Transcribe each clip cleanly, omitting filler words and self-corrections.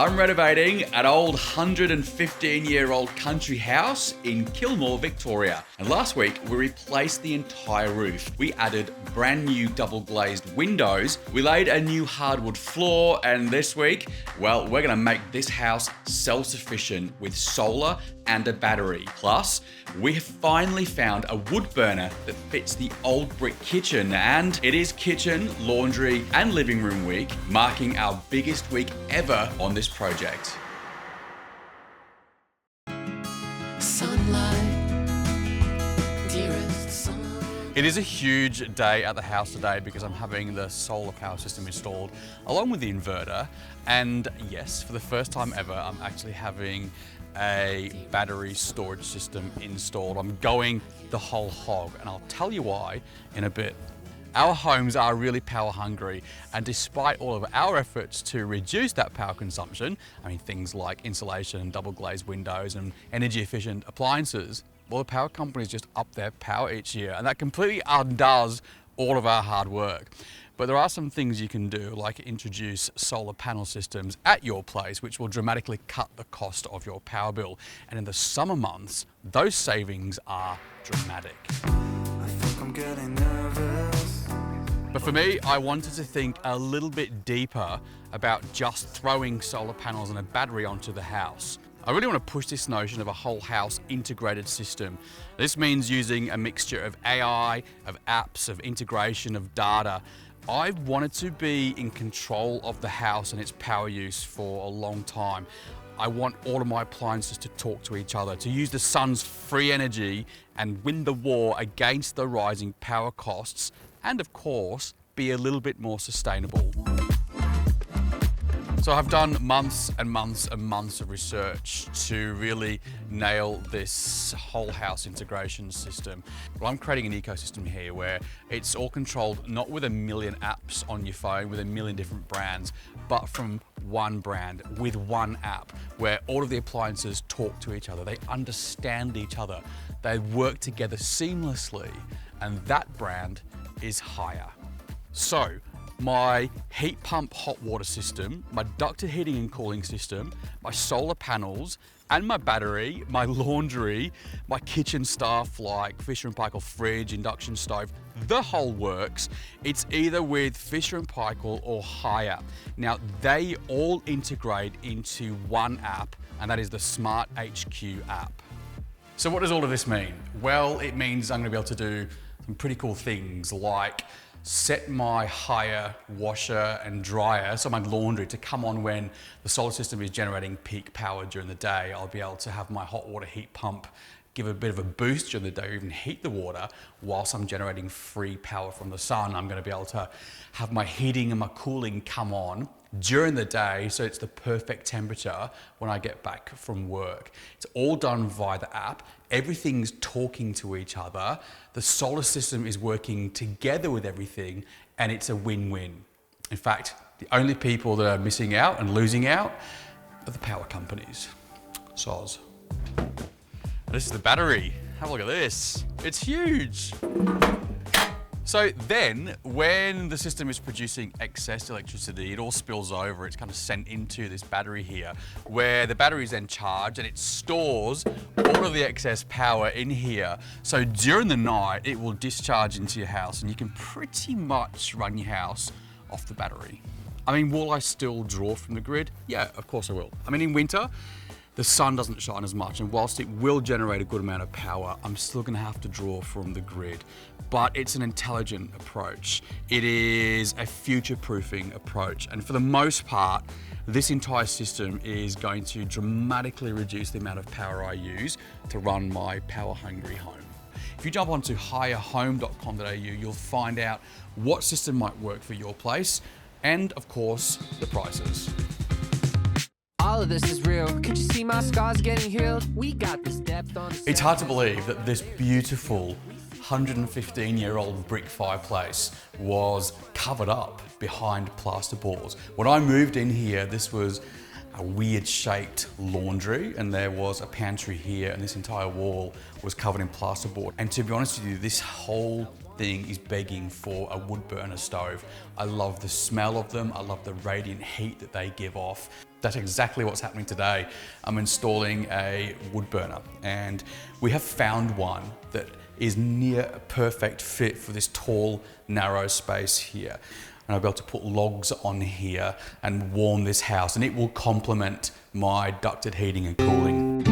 I'm renovating an old 115-year-old country house in Kilmore, Victoria. And last week, we replaced the entire roof. We added brand new double glazed windows. We laid a new hardwood floor. And this week, well, we're gonna make this house self-sufficient with solar and a battery. Plus, we have finally found a wood burner that fits the old brick kitchen, and it is kitchen, laundry, and living room week, marking our biggest week ever on this project. It is a huge day at the house today because I'm having the solar power system installed along with the inverter, and yes, for the first time ever, I'm actually having a battery storage system installed. I'm going the whole hog, and I'll tell you why in a bit. Our homes are really power hungry, and despite all of our efforts to reduce that power consumption, I mean things like insulation, double glazed windows and energy efficient appliances, well, the power companies just up their power each year, and that completely undoes all of our hard work. But there are some things you can do, like introduce solar panel systems at your place, which will dramatically cut the cost of your power bill. And in the summer months, those savings are dramatic. I think I'm getting nervous. But for me, I wanted to think a little bit deeper about just throwing solar panels and a battery onto the house. I really want to push this notion of a whole house integrated system. This means using a mixture of AI, of apps, of integration, of data. I've wanted to be in control of the house and its power use for a long time. I want all of my appliances to talk to each other, to use the sun's free energy and win the war against the rising power costs, and of course, be a little bit more sustainable. So I've done months and months and months of research to really nail this whole house integration system. Well, I'm creating an ecosystem here where it's all controlled not with a million apps on your phone with a million different brands, but from one brand with one app where all of the appliances talk to each other, they understand each other, they work together seamlessly, and that brand is Hire. So, my heat pump hot water system, my ducted heating and cooling system, my solar panels, and my battery, my laundry, my kitchen stuff like Fisher & Paykel fridge, induction stove, the whole works. It's either with Fisher & Paykel or Hire. Now, they all integrate into one app, and that is the Smart HQ app. So what does all of this mean? Well, it means I'm gonna be able to do some pretty cool things like set my Hire washer and dryer, so my laundry, to come on when the solar system is generating peak power during the day. I'll be able to have my hot water heat pump give a bit of a boost during the day, or even heat the water whilst I'm generating free power from the sun. I'm going to be able to have my heating and my cooling come on during the day, so it's the perfect temperature when I get back from work. It's all done via the app. Everything's talking to each other. The solar system is working together with everything, and it's a win-win. In fact, the only people that are missing out and losing out are the power companies. Soz. This is the battery. Have a look at this. It's huge. So then, when the system is producing excess electricity, it all spills over. It's kind of sent into this battery here, where the battery is then charged and it stores all of the excess power in here. So during the night, it will discharge into your house, and you can pretty much run your house off the battery. I mean, will I still draw from the grid? Yeah, of course I will. I mean, in winter, the sun doesn't shine as much, and whilst it will generate a good amount of power, I'm still gonna have to draw from the grid. But it's an intelligent approach. It is a future-proofing approach, and for the most part, this entire system is going to dramatically reduce the amount of power I use to run my power-hungry home. If you jump onto hirehome.com.au, you'll find out what system might work for your place, and of course, the prices. All of this is real. Could you see my scars getting healed? We got this depth on. It's hard to believe that this beautiful 115-year-old brick fireplace was covered up behind plasterboards. When I moved in here, this was a weird shaped laundry, and there was a pantry here, and this entire wall was covered in plasterboard. And to be honest with you, this whole thing is begging for a wood burner stove. I love the smell of them. I love the radiant heat that they give off. That's exactly what's happening today. I'm installing a wood burner, and we have found one that is near a perfect fit for this tall, narrow space here. And I'll be able to put logs on here and warm this house, and it will complement my ducted heating and cooling.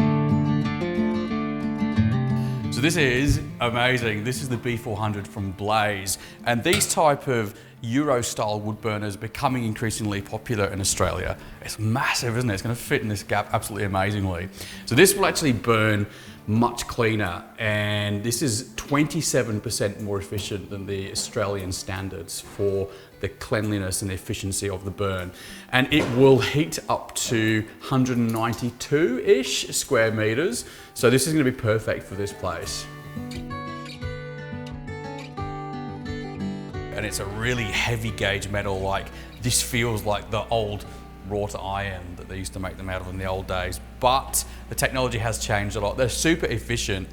So this is amazing. This is the B400 from Blaze, and these type of Euro-style wood burners are becoming increasingly popular in Australia. It's massive, isn't it? It's going to fit in this gap absolutely amazingly. So this will actually burn much cleaner, and this is 27% more efficient than the Australian standards for the cleanliness and the efficiency of the burn. And it will heat up to 192-ish square meters. So this is going to be perfect for this place. And it's a really heavy gauge metal. Like, this feels like the old wrought iron that they used to make them out of in the old days. But the technology has changed a lot. They're super efficient.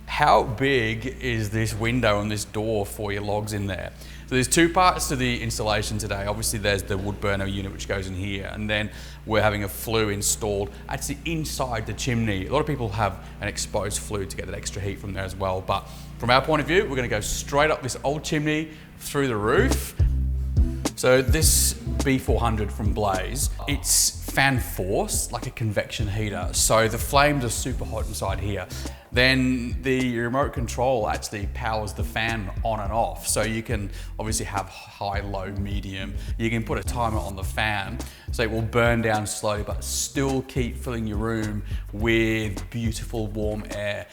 How big is this window and this door for your logs in there? So there's two parts to the installation today. Obviously there's the wood burner unit which goes in here, and then we're having a flue installed actually inside the chimney. A lot of people have an exposed flue to get that extra heat from there as well. But from our point of view, we're gonna go straight up this old chimney through the roof. So this B400 from Blaze, it's fan forced, like a convection heater. So the flames are super hot inside here. Then the remote control actually powers the fan on and off. So you can obviously have high, low, medium. You can put a timer on the fan, so it will burn down slowly, but still keep filling your room with beautiful warm air.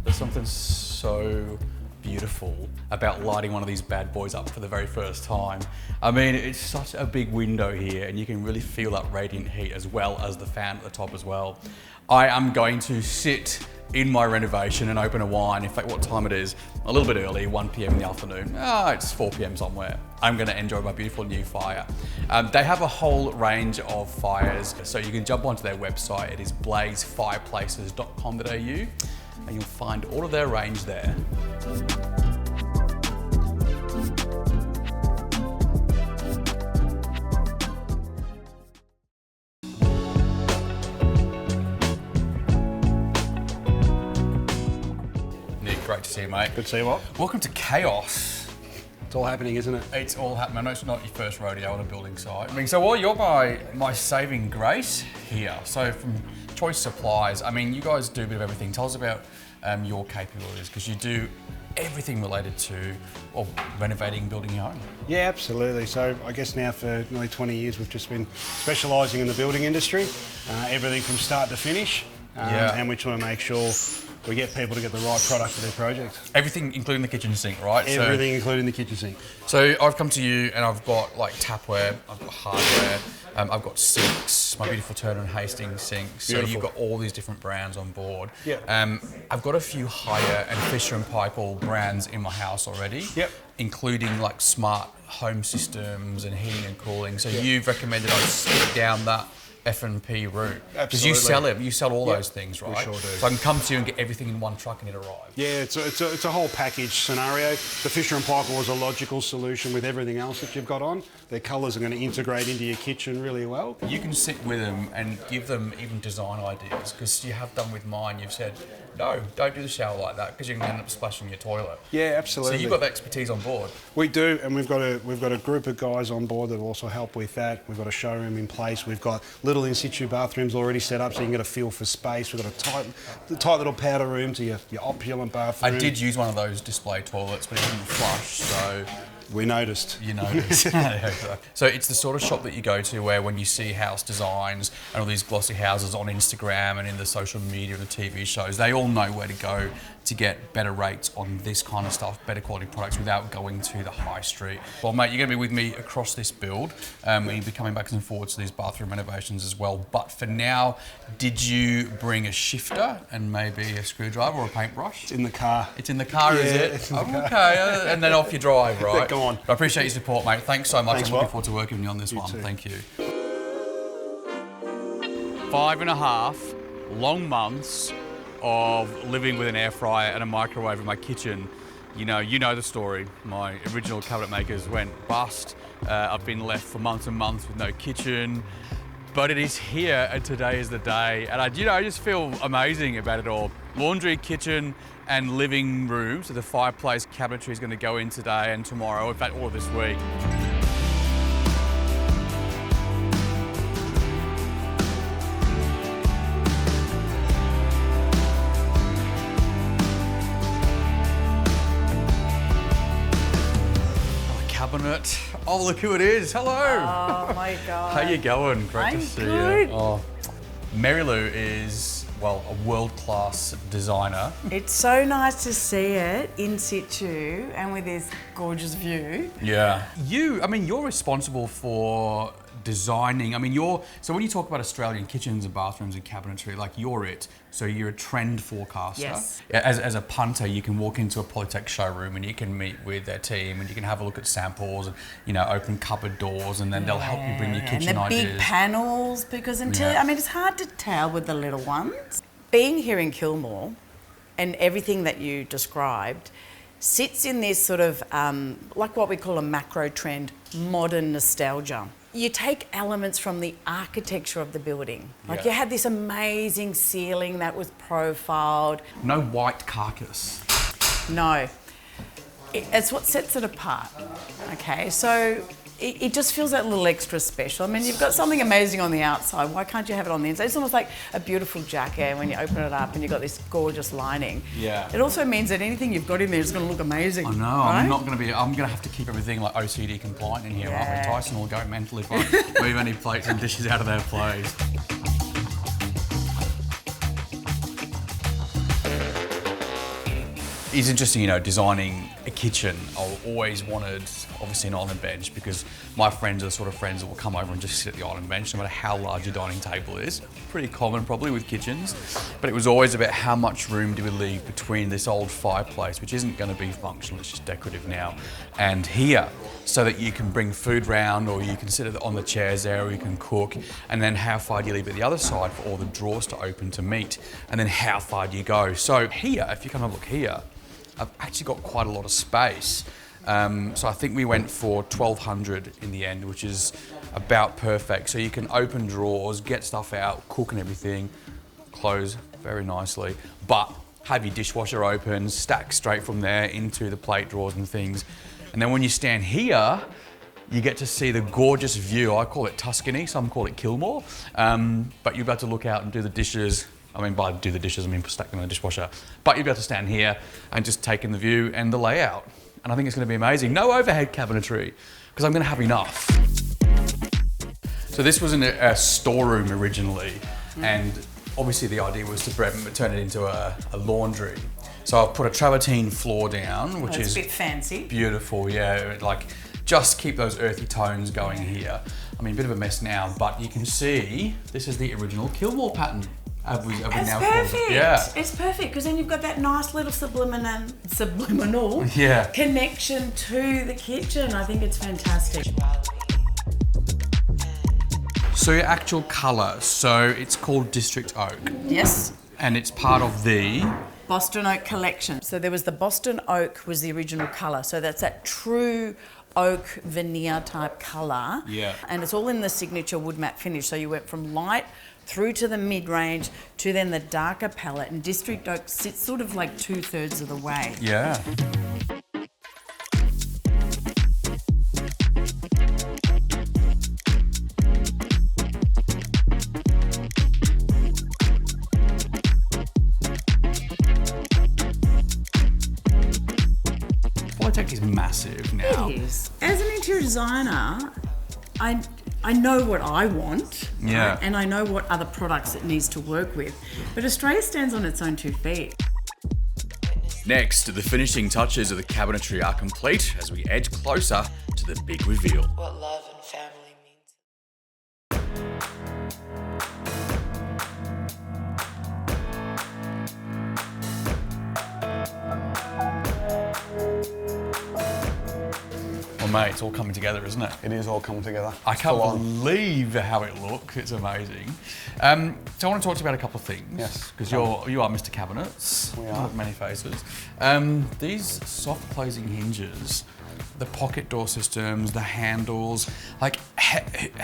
There's something so beautiful about lighting one of these bad boys up for the very first time. I mean, it's such a big window here, and you can really feel that radiant heat as well as the fan at the top as well. I am going to sit in my renovation and open a wine. In fact, what time it is? A little bit early, 1 p.m. in the afternoon. It's 4 p.m. somewhere. I'm gonna enjoy my beautiful new fire. They have a whole range of fires, so you can jump onto their website. It is blazefireplaces.com.au, and you'll find all of their range there. Great to see you, mate. Good to see you, Walt. Welcome to Chaos. It's all happening, isn't it? It's all happening. I know it's not your first rodeo on a building site. I mean, so well, you're my saving grace here. So from Choice Supplies, I mean, you guys do a bit of everything. Tell us about your capabilities, because you do everything related to renovating, building your home. Yeah, absolutely. So I guess now for nearly 20 years, we've just been specialising in the building industry, everything from start to finish, and we try to make sure we get people to get the right product for their project. Everything, including the kitchen sink, right? Everything, including the kitchen sink. So I've come to you and I've got like tapware, I've got hardware, I've got sinks, my beautiful Turner and Hastings sinks. So you've got all these different brands on board. Yeah. I've got a few Haier and Fisher and Paykel brands in my house already. Yep. Including like smart home systems and heating and cooling. So you've recommended I stick down that F&P route. Because you sell it, you sell all those things, right? We sure do. So I can come to you and get everything in one truck and it arrives. Yeah, it's a whole package scenario. The Fisher and Paykel was a logical solution with everything else that you've got on. Their colours are going to integrate into your kitchen really well. You can sit with them and give them even design ideas, because you have done with mine. You've said, no, don't do the shower like that, because you can end up splashing your toilet. Yeah, absolutely. So you've got the expertise on board. We do, and we've got a group of guys on board that will also help with that. We've got a showroom in place. We've got little in situ bathrooms already set up, so you can get a feel for space. We've got a tight little powder room to your opulent bathroom. I did use one of those display toilets, but it didn't flush, so... We noticed. You noticed. So it's the sort of shop that you go to where when you see house designs and all these glossy houses on Instagram and in the social media and the TV shows, they all know where to go to get better rates on this kind of stuff, better quality products without going to the high street. Well, mate, you're going to be with me across this build. You'll be coming back and forwards to these bathroom renovations as well. But for now, did you bring a shifter and maybe a screwdriver or a paintbrush? It's in the car. It's in the car, is it? It's in the car. Okay, and then off you drive, right? Go on. I appreciate your support, mate. Thanks so much. Thanks, I'm looking Walt. forward to working with you on this one. too. Thank you. 5.5 long months of living with an air fryer and a microwave in my kitchen You know the story. My original cabinet makers went bust. I've been left for months and months with no kitchen. But it is here, and today is the day. And I just feel amazing about it all. Laundry, kitchen, and living room. So the fireplace cabinetry is going to go in today and tomorrow, in fact, all this week. Cabinet. Oh, look who it is. Hello. Oh my God. How you going? Great to I'm see good. you. Oh, Mary Lou is, well, a world-class designer. It's so nice to see it in situ and with this gorgeous view. Yeah. You're responsible for designing. So when you talk about Australian kitchens and bathrooms and cabinetry, like you're it. So you're a trend forecaster. Yes. As a punter, you can walk into a Polytec showroom and you can meet with their team and you can have a look at samples and, open cupboard doors, and then they'll help you bring your kitchen and the ideas. big panels, because it's hard to tell with the little ones. Being here in Kilmore and everything that you described sits in this sort of, like what we call a macro trend, modern nostalgia. You take elements from the architecture of the building. Like you had this amazing ceiling that was profiled. No white carcass. No. It's what sets it apart. Okay, so it just feels that little extra special. I mean, you've got something amazing on the outside. Why can't you have it on the inside? It's almost like a beautiful jacket when you open it up and you've got this gorgeous lining. Yeah. It also means that anything you've got in there is going to look amazing. I know. Right? I'm going to have to keep everything like OCD compliant in here. Yeah. Right? Tyson will go mental if I move any plates and dishes out of their place. It's interesting, designing a kitchen. I always wanted, obviously, an island bench, because my friends are the sort of friends that will come over and just sit at the island bench, no matter how large your dining table is. Pretty common, probably, with kitchens. But it was always about how much room do we leave between this old fireplace, which isn't going to be functional, it's just decorative now, and here, so that you can bring food round, or you can sit on the chairs there, or you can cook, and then how far do you leave at the other side for all the drawers to open to meet, and then how far do you go? So here, if you come and look here, I've actually got quite a lot of space. So I think we went for 1,200 in the end, which is about perfect. So you can open drawers, get stuff out, cook and everything, close very nicely, but have your dishwasher open, stack straight from there into the plate drawers and things. And then when you stand here, you get to see the gorgeous view. I call it Tuscany, some call it Kilmore, but you're about to look out and do the dishes. By do the dishes, stack them in the dishwasher. But you'll be able to stand here and just take in the view and the layout. And I think it's going to be amazing. No overhead cabinetry, because I'm going to have enough. So this was in a storeroom originally, and obviously the idea was to turn it into a laundry. So I've put a travertine floor down, which is a bit fancy. Beautiful, yeah. Just keep those earthy tones going here. A bit of a mess now, but you can see this is the original Kilmore pattern. It's perfect. Yeah. It's perfect, because then you've got that nice little subliminal Yeah. connection to the kitchen. I think it's fantastic. So your actual colour, so it's called District Oak. Yes. And it's part of the Boston Oak collection. So there was the Boston Oak was the original colour. So that's that true oak veneer type colour. Yeah. And it's all in the signature wood matte finish. So you went from light through to the mid-range to then the darker palette, and District Oak sits sort of like 2/3 of the way. Yeah. Polytec is massive now. It is. As an interior designer, I know what I want, Yeah. right? And I know what other products it needs to work with. But Australia stands on its own 2 feet. Next, the finishing touches of the cabinetry are complete as we edge closer to the big reveal. What love and family means. Well, mate, it's all coming together, isn't it? It is all come together. I It's can't full on. believe how it looks. It's amazing. So I want to talk to you about a couple of things. Yes. Because you are Mr. Cabinets. We one are. of many faces. These soft closing hinges, the pocket door systems, the handles, like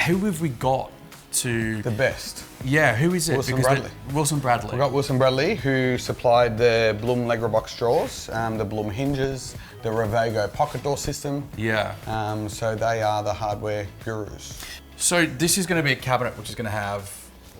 who have we got to? The best. Yeah, who is it? Wilson Because Bradley. Wilson Bradley. We've got Wilson Bradley, who supplied the Blum Legra box drawers, the Blum hinges, the Revago pocket door system. Yeah. So they are the hardware gurus. So this is going to be a cabinet which is going to have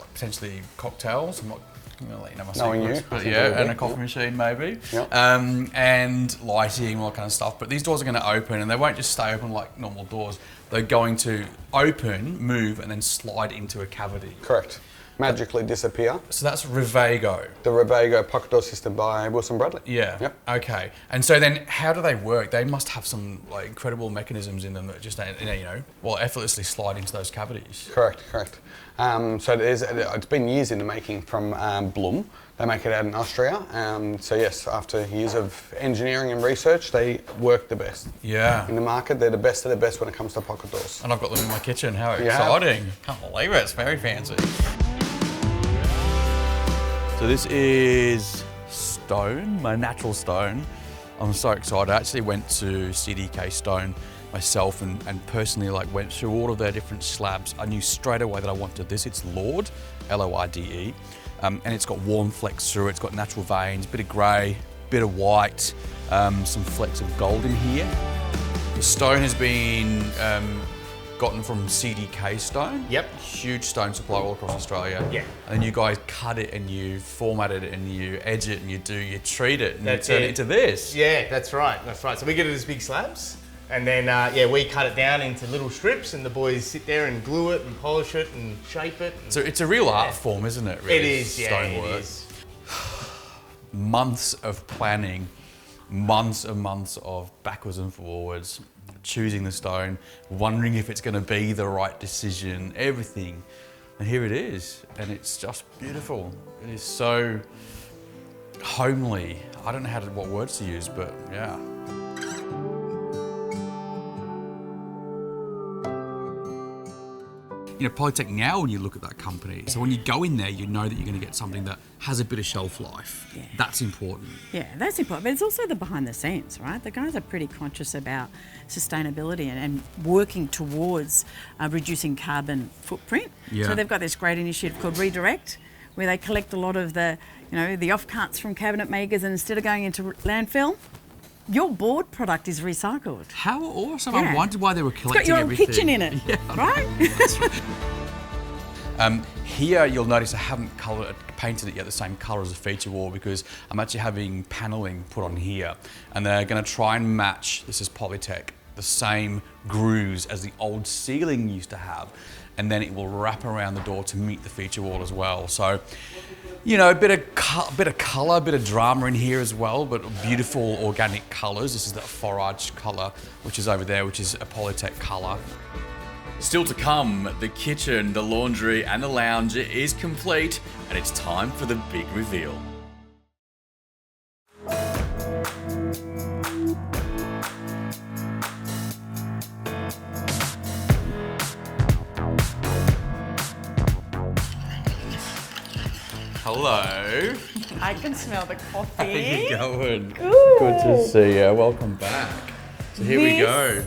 like, potentially cocktails. I'm not going to let you know my Knowing secrets, you, I but think yeah, it will and be, a coffee yeah. machine maybe. Yep. And lighting, all that kind of stuff. But these doors are going to open, and they won't just stay open like normal doors. They're going to open, move, and then slide into a cavity. Correct. Magically disappear. So that's Revago. The Revago pocket door system by Wilson Bradley. Yeah. Yep. Okay. And so then, how do they work? They must have some like incredible mechanisms in them that just effortlessly slide into those cavities. Correct. So it's been years in the making from Blum. They make it out in Austria. So yes, after years of engineering and research, they work the best. Yeah. In the market, they're the best of the best when it comes to pocket doors. And I've got them in my kitchen. How You have? exciting! Can't believe it. It's very fancy. So this is stone, my natural stone. I'm so excited. I actually went to CDK Stone myself and personally went through all of their different slabs. I knew straight away that I wanted this. It's Lord, L-O-R-D-E, and it's got warm flecks through it. It's got natural veins, bit of grey, bit of white, some flecks of gold in here. The stone has been gotten from CDK Stone. Yep. Huge stone supply all across Australia. Yeah. And you guys cut it and you format it and you edge it and you treat it and That's you turn it. it into this. Yeah, that's right. So we get it as big slabs, and then we cut it down into little strips, and the boys sit there and glue it and polish it and shape it. So it's a real art form, isn't it? Really? It is, yeah, Stonework. it is. Months of planning, months and months of backwards and forwards, choosing the stone, wondering if it's going to be the right decision, everything. And here it is, and it's just beautiful. It is so homely. I don't know what words to use, but yeah. You know, Polytec now, when you look at that company, so when you go in there, you know that you're going to get something that has a bit of shelf life. Yeah. That's important. Yeah, that's important. But it's also the behind the scenes, right? The guys are pretty conscious about sustainability and working towards reducing carbon footprint. Yeah. So they've got this great initiative called Redirect, where they collect a lot of the offcuts from cabinet makers, and instead of going into landfill, your board product is recycled. How awesome. Yeah. I wondered why they were It's collecting got your own everything. kitchen in it, right? Here you'll notice I haven't painted it yet the same colour as the feature wall because I'm actually having panelling put on here, and they're going to try and match, this is Polytec, the same grooves as the old ceiling used to have, and then it will wrap around the door to meet the feature wall as well. So, you know, a bit of colour, a bit of drama in here as well, but beautiful organic colours. This is that forage colour, which is over there, which is a Polytec colour. Still to come, the kitchen, the laundry and the lounge is complete, and it's time for the big reveal. Hello. I can smell the coffee. How you going? Good to see you. Welcome back. So here we go.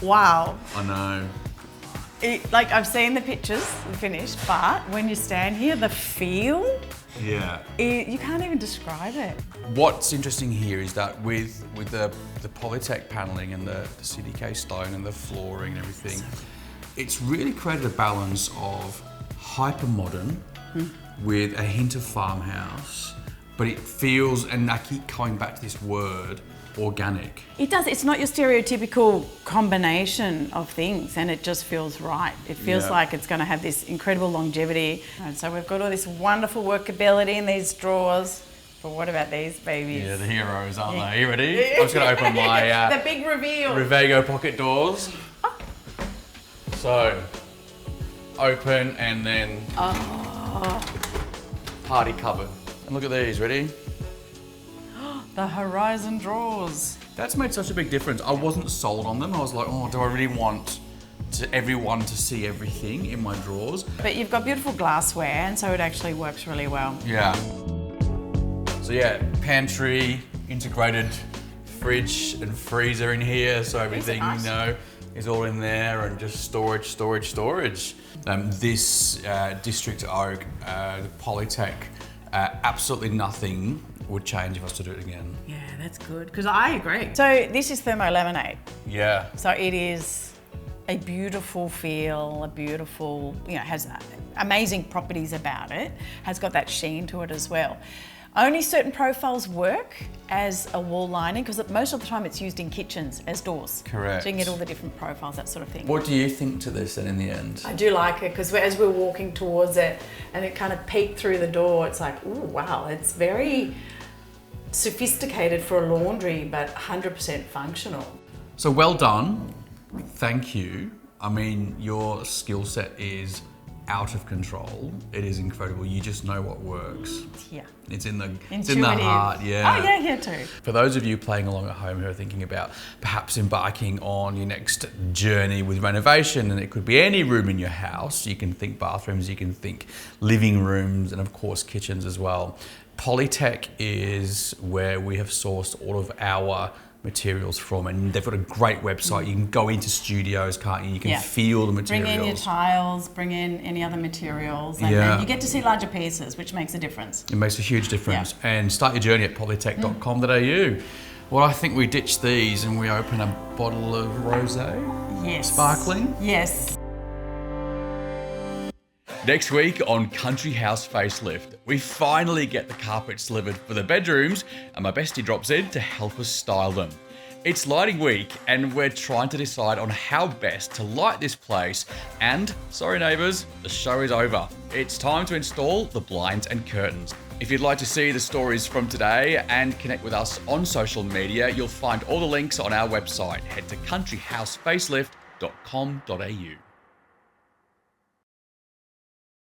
Wow. I know. I've seen the pictures, the finished, but when you stand here, the feel, Yeah. you can't even describe it. What's interesting here is that with the Polytec panelling and the CDK Stone and the flooring and everything, it's really created a balance of hyper modern with a hint of farmhouse, but it feels, and I keep coming back to this word, organic. It does. It's not your stereotypical combination of things, and it just feels right. It feels Yeah. like it's going to have this incredible longevity. And so we've got all this wonderful workability in these drawers. But what about these babies? Yeah, the heroes, aren't they? You ready? I'm just going to open my the big reveal. Revago pocket doors. So, open and then party cupboard. And look at these, ready? The Horizon drawers. That's made such a big difference. I wasn't sold on them. I was like, oh, do I really want everyone to see everything in my drawers? But you've got beautiful glassware, and so it actually works really well. Yeah. So yeah, pantry, integrated fridge and freezer in here, so everything, nice. you know, is all in there, and just storage. This District Oak, the Polytec, absolutely nothing would change if I was to do it again. Yeah, that's good, because I agree. So this is thermolaminate. Yeah. So it is a beautiful feel, a beautiful, has amazing properties about it, has got that sheen to it as well. Only certain profiles work as a wall lining, because most of the time it's used in kitchens as doors. Correct. So you can get all the different profiles, that sort of thing. What do you think to this then in the end? I do like it, because as we're walking towards it and it kind of peeked through the door, it's like, ooh, wow, it's very sophisticated for a laundry, but 100% functional. So well done. Thank you. I mean, your skill set is out of control. It is incredible. You just know what works. Yeah. It's in the Intuitive. heart, yeah. Oh yeah, here too. For those of you playing along at home who are thinking about perhaps embarking on your next journey with renovation, and it could be any room in your house, you can think bathrooms, you can think living rooms, and of course kitchens as well. Polytec is where we have sourced all of our materials from, and they've got a great website. You can go into studios, can't you? You can feel the materials. Bring in your tiles, bring in any other materials, and then you get to see larger pieces, which makes a difference. It makes a huge difference. And start your journey at polytech.com.au. Well, I think we ditch these and we open a bottle of rosé. Yes. Sparkling. Yes. Next week on Country House Facelift, we finally get the carpets delivered for the bedrooms, and my bestie drops in to help us style them. It's lighting week, and we're trying to decide on how best to light this place, and, sorry neighbours, the show is over. It's time to install the blinds and curtains. If you'd like to see the stories from today and connect with us on social media, you'll find all the links on our website. Head to countryhousefacelift.com.au.